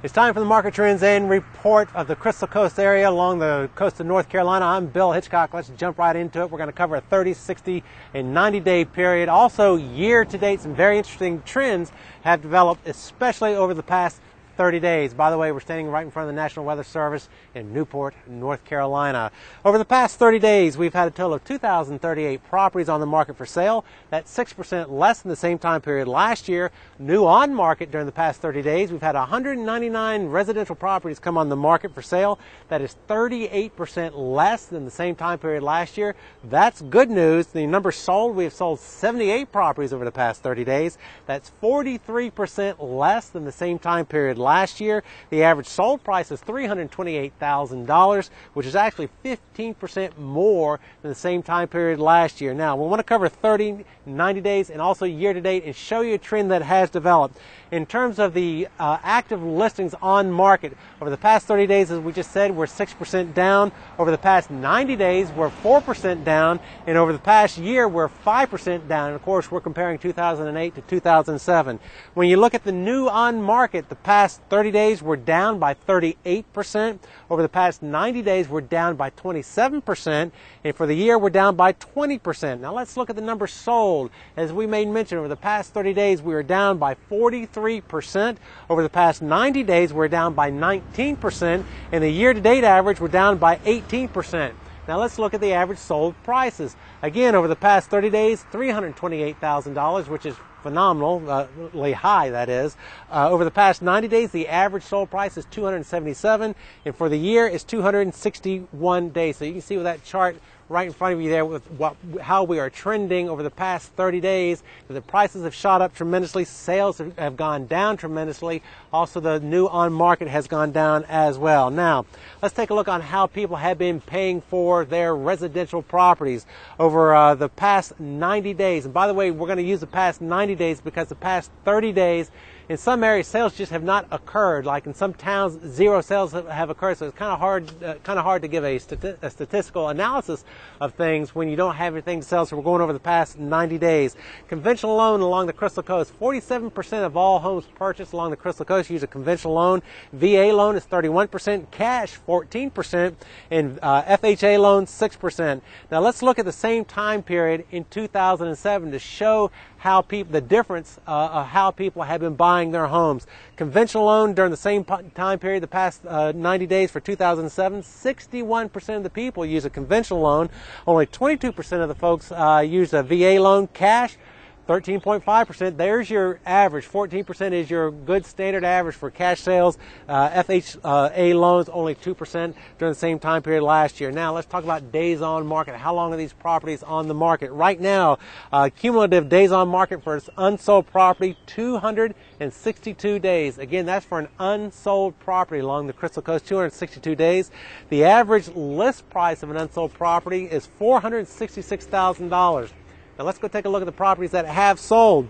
It's time for the Market Trends and Report of the Crystal Coast area along the coast of North Carolina. I'm Bill Hitchcock. Let's jump right into it. We're going to cover a 30, 60, and 90-day period. Also, year-to-date, some very interesting trends have developed, especially over the past 30 days. By the way, we're standing right in front of the National Weather Service in Newport, North Carolina. Over the past 30 days, we've had a total of 2,038 properties on the market for sale. That's 6% less than the same time period last year. New on market during the past 30 days, we've had 199 residential properties come on the market for sale. That is 38% less than the same time period last year. That's good news. The number sold, we have sold 78 properties over the past 30 days. That's 43% less than the same time period last year. The average sold price is $328,000, which is actually 15% more than the same time period last year. Now, we want to cover 30, 90 days, and also year-to-date and show you a trend that has developed. In terms of the active listings on market, over the past 30 days, as we just said, we're 6% down. Over the past 90 days, we're 4% down. And over the past year, we're 5% down. And of course, we're comparing 2008 to 2007. When you look at the new on market, the past 30 days, we're down by 38%. Over the past 90 days, we're down by 27%. And for the year, we're down by 20%. Now, let's look at the numbers sold. As we made mention, over the past 30 days, we were down by 43%. Over the past 90 days, we're down by 19%. And the year-to-date average, we're down by 18%. Now, let's look at the average sold prices. Again, over the past 30 days, $328,000, which is phenomenally high, that is. Over the past 90 days, the average sold price is $277, and for the year is 261 days. So you can see with that chart right in front of you there with how we are trending over the past 30 days. The prices have shot up tremendously. Sales have gone down tremendously. Also, the new on market has gone down as well. Now, let's take a look on how people have been paying for their residential properties over the past 90 days. And by the way, we're going to use the past 90 days because the past 30 days, in some areas, sales just have not occurred. Like in some towns, zero sales have occurred. So it's kind of hard to give a statistical analysis of things when you don't have anything to sell. So we're going over the past 90 days. Conventional loan along the Crystal Coast. 47% of all homes purchased along the Crystal Coast use a conventional loan. VA loan is 31%, cash 14%, and FHA loan 6%. Now let's look at the same time period in 2007 to show how the difference of how people have been buying their homes. Conventional loan during the same time period, the past 90 days for 2007, 61% of the people use a conventional loan. Only 22% of the folks use a VA loan. Cash, 13.5%. There's your average. 14% is your good standard average for cash sales. FHA loans, only 2% during the same time period last year. Now, let's talk about days on market. How long are these properties on the market? Right now, cumulative days on market for an unsold property, 262 days. Again, that's for an unsold property along the Crystal Coast, 262 days. The average list price of an unsold property is $466,000. Now let's go take a look at the properties that have sold.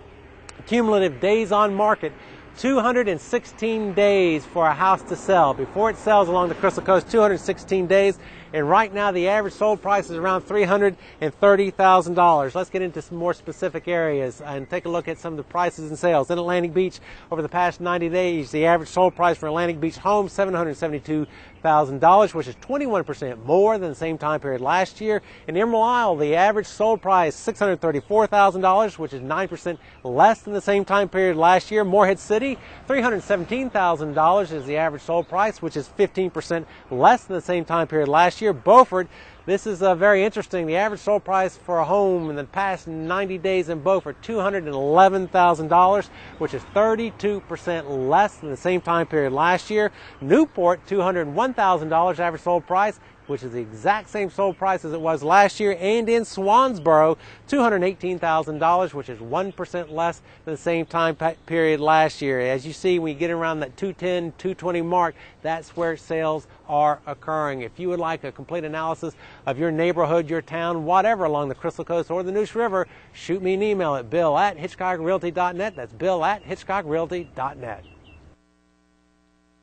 Cumulative days on market, 216 days for a house to sell. Before it sells along the Crystal Coast, 216 days. And right now, the average sold price is around $330,000. Let's get into some more specific areas and take a look at some of the prices and sales. In Atlantic Beach, over the past 90 days, the average sold price for Atlantic Beach home, $772,000, which is 21% more than the same time period last year. In Emerald Isle, the average sold price, $634,000, which is 9% less than the same time period last year. Morehead City, $317,000 is the average sold price, which is 15% less than the same time period last year. Beaufort, this is very interesting. The average sold price for a home in the past 90 days in Beaufort, $211,000, which is 32% less than the same time period last year. Newport, $201,000 average sold price, which is the exact same sold price as it was last year. And in Swansboro, $218,000, which is 1% less than the same time period last year. As you see, when you get around that 210, 220 mark, that's where sales are occurring. If you would like a complete analysis of your neighborhood, your town, whatever along the Crystal Coast or the Neuse River, shoot me an email at bill@hitchcockrealty.net. That's bill@hitchcockrealty.net.